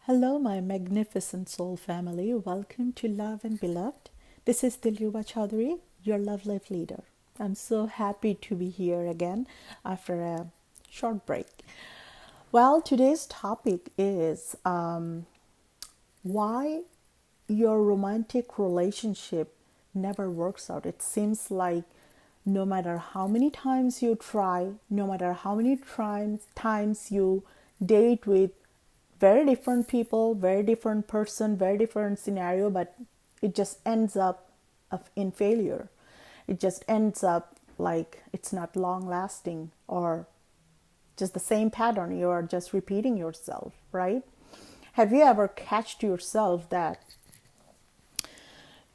Hello, my magnificent soul family. Welcome to Love and Beloved. This is Dilruba Chaudhary, your love life leader. I'm so happy to be here again after a short break. Well, today's topic is why your romantic relationship never works out. It seems like no matter how many times you try, no matter how many times you date with very different people, very different person, very different scenario, but it just ends up in failure. It just ends up like it's not long lasting, or just the same pattern. You are just repeating yourself, right? Have you ever catched yourself that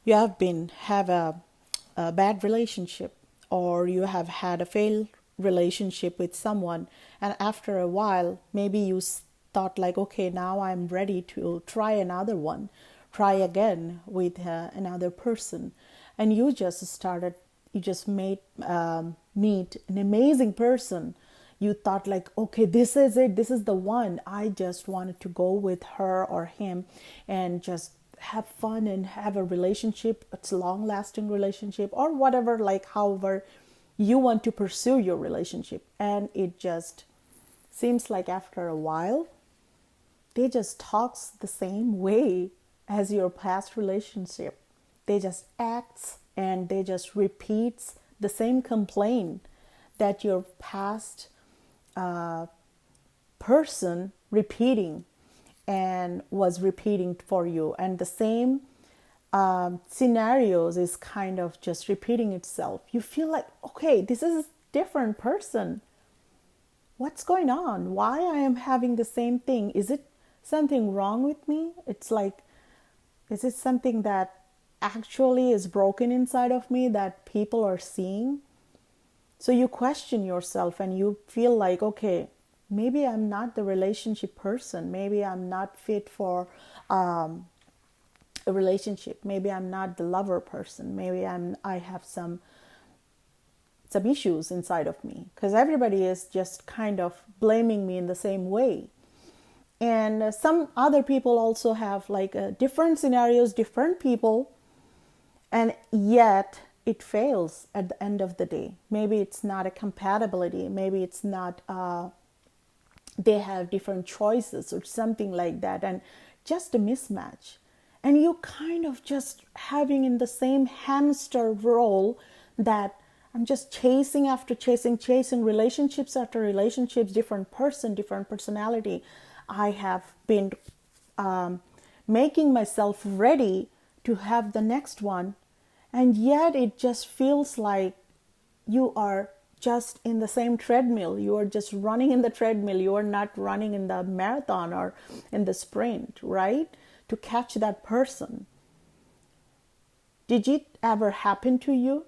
you have a bad relationship, or you have had a failed relationship with someone, and after a while maybe you thought like, okay, now I'm ready to try another one, try again with another person, and you just made meet an amazing person. You thought like, okay, this is it, this is the one. I just wanted to go with her or him and just have fun and have a relationship. It's a long lasting relationship, or whatever, like however you want to pursue your relationship. And it just seems like after a while they just talks the same way as your past relationship. They just acts and they just repeats the same complaint that your past person repeating and was repeating for you, and the same scenarios is kind of just repeating itself. You feel like, okay, this is a different person. What's going on? Why I am having the same thing? Is it something wrong with me? It's like, is it something that actually is broken inside of me that people are seeing? So you question yourself and you feel like, okay, maybe I'm not the relationship person. Maybe I'm not fit for a relationship. Maybe I'm not the lover person. Maybe I have some issues inside of me, because everybody is just kind of blaming me in the same way. And some other people also have like different scenarios, different people, and yet it fails at the end of the day. Maybe it's not a compatibility. Maybe it's not, they have different choices or something like that, and just a mismatch. And you kind of just having in the same hamster role that I'm just chasing after chasing relationships after relationships, different person, different personality. I have been making myself ready to have the next one, and yet it just feels like you are just in the same treadmill. You are just running in the treadmill. You are not running in the marathon or in the sprint, right? To catch that person. Did it ever happen to you?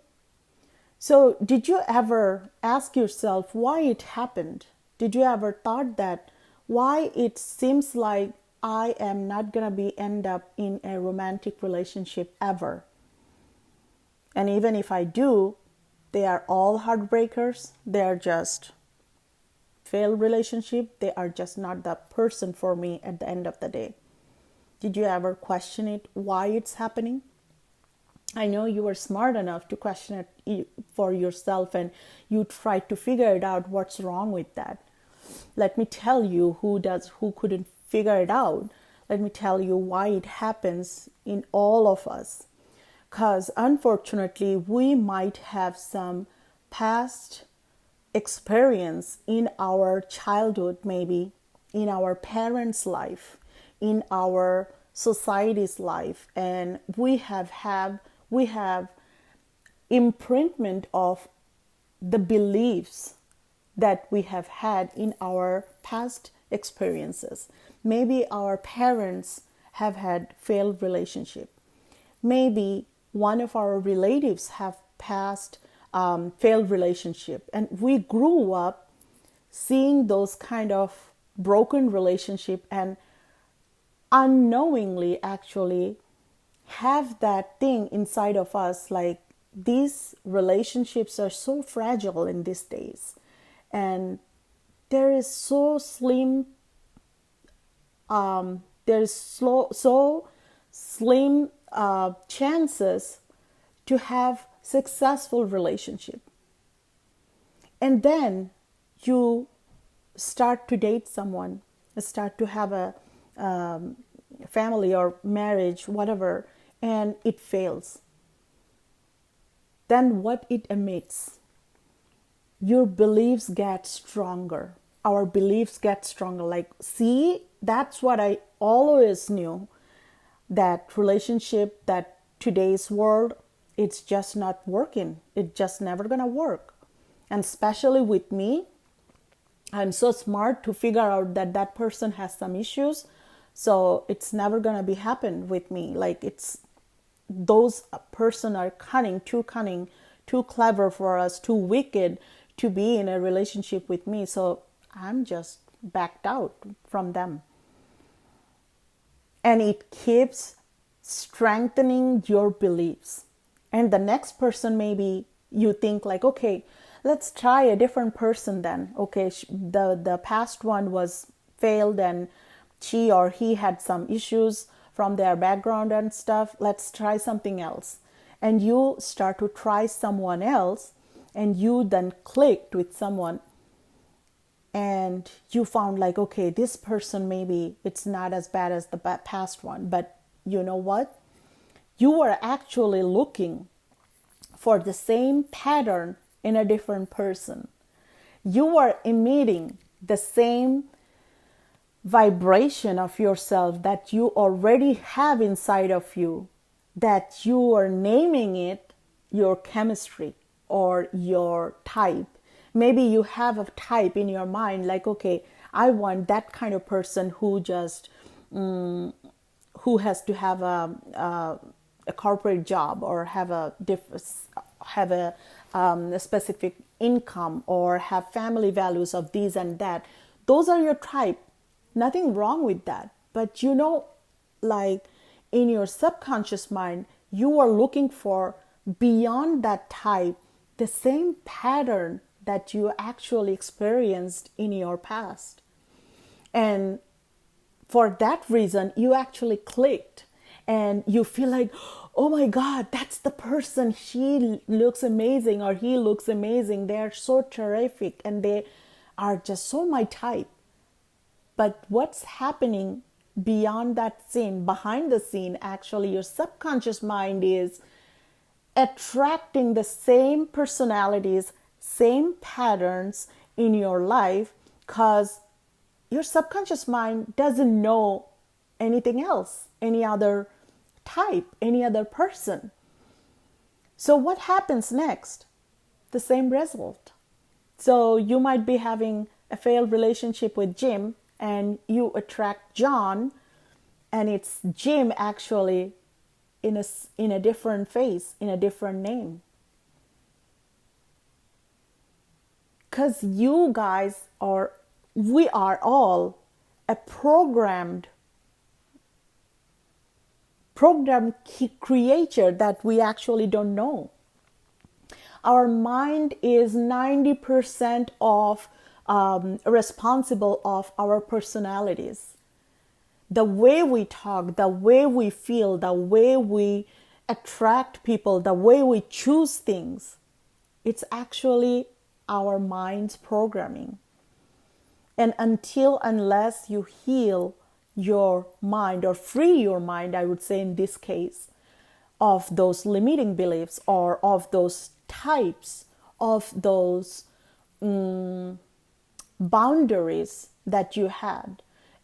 So did you ever ask yourself why it happened? Did you ever thought that why it seems like I am not gonna be end up in a romantic relationship ever? And even if I do, they are all heartbreakers. They are just failed relationship. They are just not the person for me at the end of the day. Did you ever question it, why it's happening? I know you were smart enough to question it for yourself, and you tried to figure it out what's wrong with that. Let me tell you who couldn't figure it out. Let me tell you why it happens in all of us. Because unfortunately, we might have some past experience in our childhood, maybe in our parents' life, in our society's life, and we have imprintment of the beliefs that we have had in our past experiences. Maybe our parents have had failed relationship. Maybe one of our relatives have passed failed relationship, and we grew up seeing those kind of broken relationship, and unknowingly actually have that thing inside of us, like these relationships are so fragile in these days, and there is so slim There's so slim chances to have successful relationship. And then you start to date someone, start to have a family or marriage, whatever, and it fails. Then what it emits? Your beliefs get stronger. Our beliefs get stronger. Like, see, that's what I always knew, that relationship, that today's world, it's just not working. It's just never gonna work. And especially with me, I'm so smart to figure out that that person has some issues. So it's never gonna be happen with me. Like, it's those person are cunning, too clever for us, too wicked to be in a relationship with me. So I'm just backed out from them. And it keeps strengthening your beliefs. And the next person, maybe you think like, okay, let's try a different person then. Okay, the past one was failed and she or he had some issues from their background and stuff. Let's try something else. And you start to try someone else, and you then clicked with someone, and you found like, okay, this person, maybe it's not as bad as the past one. But you know what? You were actually looking for the same pattern in a different person. You were emitting the same vibration of yourself that you already have inside of you, that you are naming it your chemistry or your type. Maybe you have a type in your mind, like, okay, I want that kind of person who just who has to have a corporate job, or have a specific income, or have family values of these and that. Those are your type. Nothing wrong with that. But you know, like in your subconscious mind, you are looking for beyond that type the same pattern that you actually experienced in your past. And for that reason, you actually clicked, and you feel like, oh my God, that's the person. She looks amazing, or he looks amazing. They are so terrific, and they are just so my type. But what's happening beyond that scene, behind the scene, actually, your subconscious mind is attracting the same personalities, same patterns in your life, because your subconscious mind doesn't know anything else, any other type, any other person. So what happens next? The same result. So you might be having a failed relationship with Jim, and you attract John, and it's Jim actually in a different face, in a different name. Because you guys are, we are all a programmed creature that we actually don't know. Our mind is 90% of responsible of our personalities. The way we talk, the way we feel, the way we attract people, the way we choose things, it's actually our mind's programming. And unless you heal your mind, or free your mind, I would say in this case, of those limiting beliefs, or of those types, of those boundaries that you had.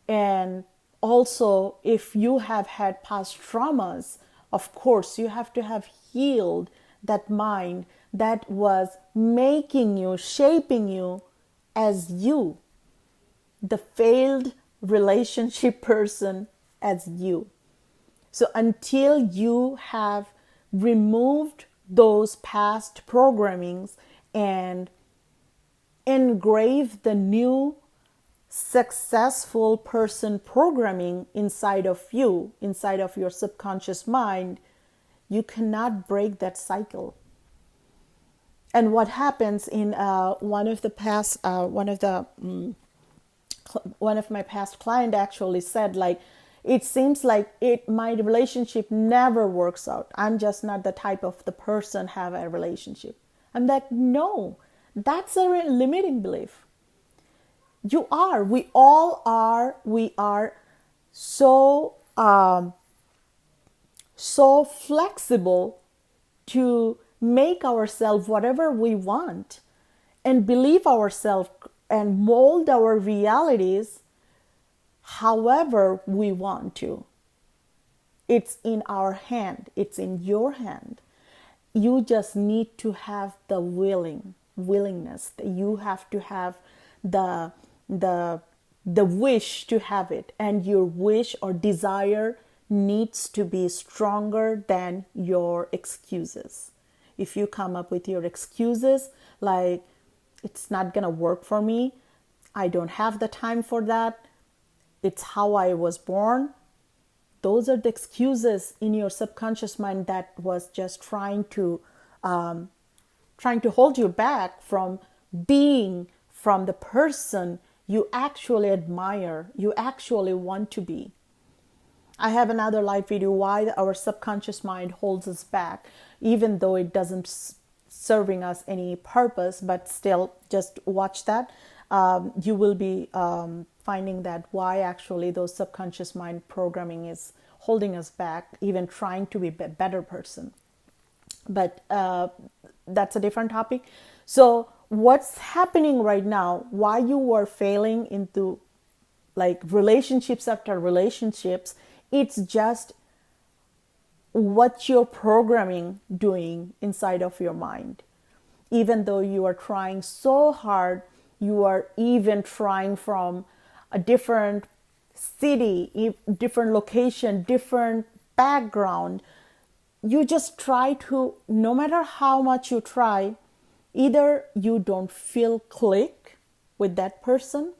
And also, if you have had past traumas, of course, you have to have healed that mind that was making you, shaping you as you, the failed relationship person as you. So until you have removed those past programmings and engrave the new successful person programming inside of you, inside of your subconscious mind, you cannot break that cycle. And what happens in one of my past client actually said, like, It seems like my relationship never works out. I'm just not the type of the person have a relationship. I'm like, no, that's a limiting belief. You are. We all are. We are so so flexible to make ourselves whatever we want and believe ourselves and mold our realities however we want to. It's in our hand. It's in your hand. You just need to have the willingness. You have to have the wish to have it, and your wish or desire needs to be stronger than your excuses. If you come up with your excuses like, it's not gonna work for me, I don't have the time for that, it's how I was born, those are the excuses in your subconscious mind that was just trying to hold you back from being from the person you actually admire, you actually want to be. I have another live video why our subconscious mind holds us back, even though it doesn't serving us any purpose, but still just watch that. You will be finding that why actually those subconscious mind programming is holding us back, even trying to be a better person. But that's a different topic. So what's happening right now, why you are failing into like relationships after relationships, it's just what you're programming doing inside of your mind. Even though you are trying so hard, you are even trying from a different city, different location, different background. You just try to, no matter how much you try, either you don't feel click with that person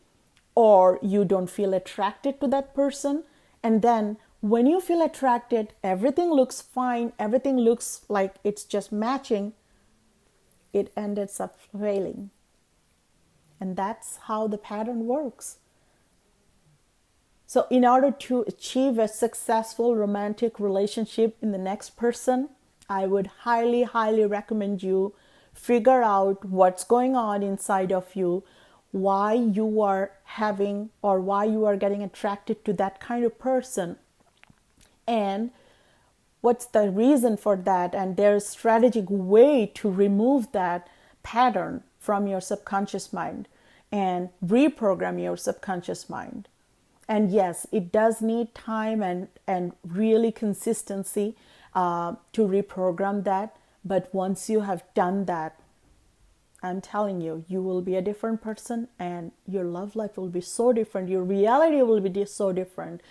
or you don't feel attracted to that person. And then when you feel attracted, everything looks fine, everything looks like it's just matching, it ends up failing. And that's how the pattern works. So in order to achieve a successful romantic relationship in the next person, I would highly, highly recommend you figure out what's going on inside of you, why you are having or why you are getting attracted to that kind of person, and what's the reason for that, and there's a strategic way to remove that pattern from your subconscious mind and reprogram your subconscious mind. And yes, it does need time and really consistency to reprogram that. But once you have done that, I'm telling you, you will be a different person and your love life will be so different. Your reality will be so different.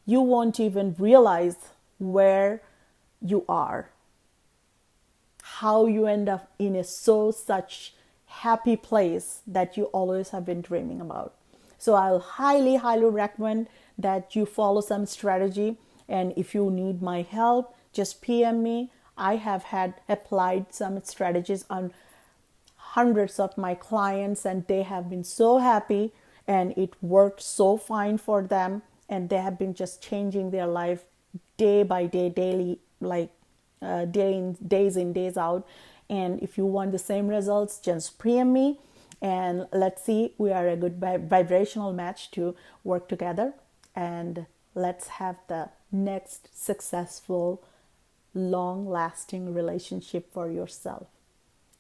You won't even realize where you are, how you end up in a such happy place that you always have been dreaming about. So I'll highly, highly recommend that you follow some strategy. And if you need my help, just PM me. I have applied some strategies on hundreds of my clients and they have been so happy and it worked so fine for them. And they have been just changing their life day by day, daily, like days in, days out. And if you want the same results, just PM me. And let's see, we are a good vibrational match to work together. And let's have the next successful, long-lasting relationship for yourself.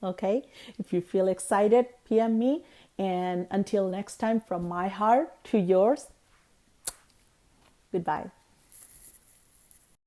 Okay? If you feel excited, PM me. And until next time, from my heart to yours, goodbye.